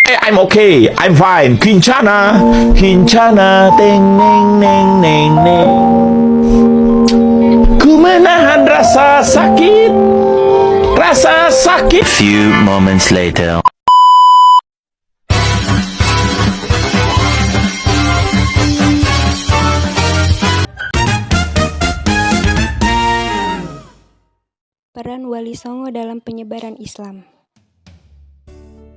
I'm okay, I'm fine. Kincana, kincana, teng neng neng neng neng. Ku menahan rasa sakit, rasa sakit. Few moments later. Peran Wali Songo dalam penyebaran Islam.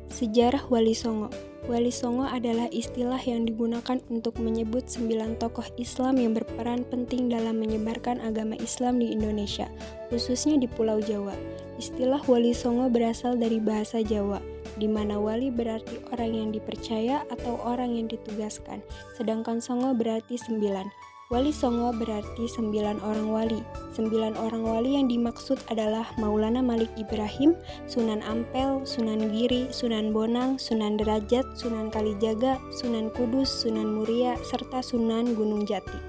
Sejarah Wali Songo. Wali Songo adalah istilah yang digunakan untuk menyebut 9 tokoh Islam yang berperan penting dalam menyebarkan agama Islam di Indonesia, khususnya di Pulau Jawa. Istilah Wali Songo berasal dari bahasa Jawa, di mana wali berarti orang yang dipercaya atau orang yang ditugaskan, sedangkan Songo berarti 9. Wali Songo berarti 9 orang wali. 9 orang wali yang dimaksud adalah Maulana Malik Ibrahim, Sunan Ampel, Sunan Giri, Sunan Bonang, Sunan Derajat, Sunan Kalijaga, Sunan Kudus, Sunan Muria, serta Sunan Gunung Jati.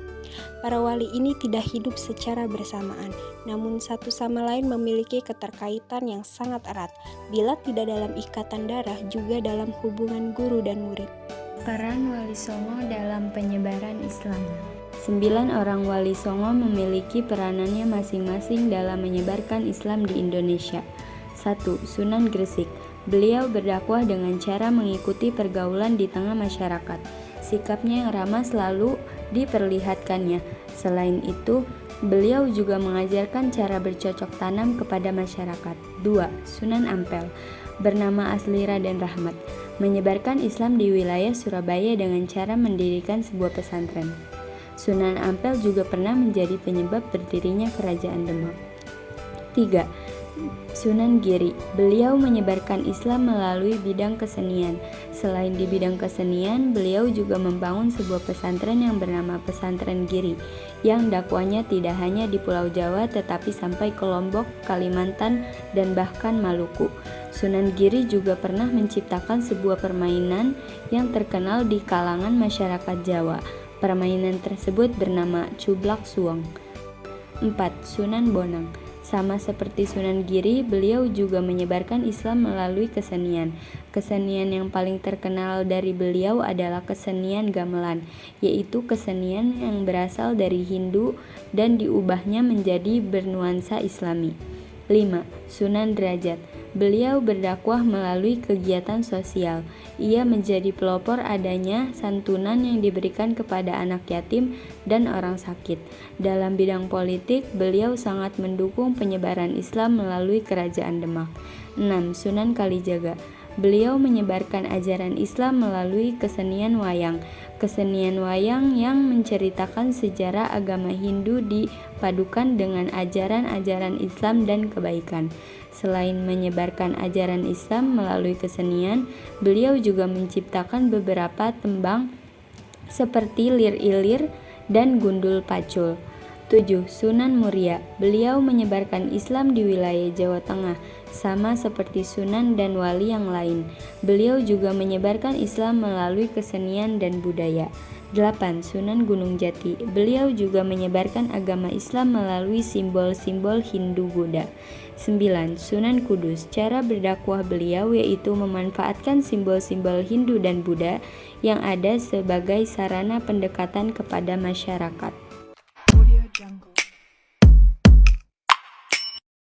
Para wali ini tidak hidup secara bersamaan, namun satu sama lain memiliki keterkaitan yang sangat erat, bila tidak dalam ikatan darah juga dalam hubungan guru dan murid. Peran Wali Songo dalam penyebaran Islam. 9 orang Wali Songo memiliki peranannya masing-masing dalam menyebarkan Islam di Indonesia. 1. Sunan Gresik. Beliau berdakwah dengan cara mengikuti pergaulan di tengah masyarakat. Sikapnya yang ramah selalu diperlihatkannya. Selain itu, beliau juga mengajarkan cara bercocok tanam kepada masyarakat. 2. Sunan Ampel. Bernama asli Raden Rahmat. Menyebarkan Islam di wilayah Surabaya dengan cara mendirikan sebuah pesantren. Sunan Ampel juga pernah menjadi penyebab berdirinya Kerajaan Demak. 3. Sunan Giri. Beliau menyebarkan Islam melalui bidang kesenian. Selain di bidang kesenian, beliau juga membangun sebuah pesantren yang bernama Pesantren Giri, yang dakwanya tidak hanya di Pulau Jawa tetapi sampai ke Lombok, Kalimantan, dan bahkan Maluku. Sunan Giri juga pernah menciptakan sebuah permainan yang terkenal di kalangan masyarakat Jawa. Permainan tersebut bernama Cublak Suweng. 4. Sunan Bonang. Sama seperti Sunan Giri, beliau juga menyebarkan Islam melalui kesenian. Kesenian yang paling terkenal dari beliau adalah kesenian gamelan, yaitu kesenian yang berasal dari Hindu dan diubahnya menjadi bernuansa Islami. 5. Sunan Derajat. Beliau berdakwah melalui kegiatan sosial. Ia menjadi pelopor adanya santunan yang diberikan kepada anak yatim dan orang sakit. Dalam bidang politik, beliau sangat mendukung penyebaran Islam melalui Kerajaan Demak. 6. Sunan Kalijaga. Beliau menyebarkan ajaran Islam melalui kesenian wayang. Kesenian wayang yang menceritakan sejarah agama Hindu dipadukan dengan ajaran-ajaran Islam dan kebaikan. Selain menyebarkan ajaran Islam melalui kesenian, beliau juga menciptakan beberapa tembang seperti Lir Ilir dan Gundul Pacul. 7. Sunan Muria. Beliau menyebarkan Islam di wilayah Jawa Tengah, sama seperti sunan dan wali yang lain. Beliau juga menyebarkan Islam melalui kesenian dan budaya. 8. Sunan Gunung Jati. Beliau juga menyebarkan agama Islam melalui simbol-simbol Hindu-Buddha. 9. Sunan Kudus. Cara berdakwah beliau yaitu memanfaatkan simbol-simbol Hindu dan Buddha yang ada sebagai sarana pendekatan kepada masyarakat.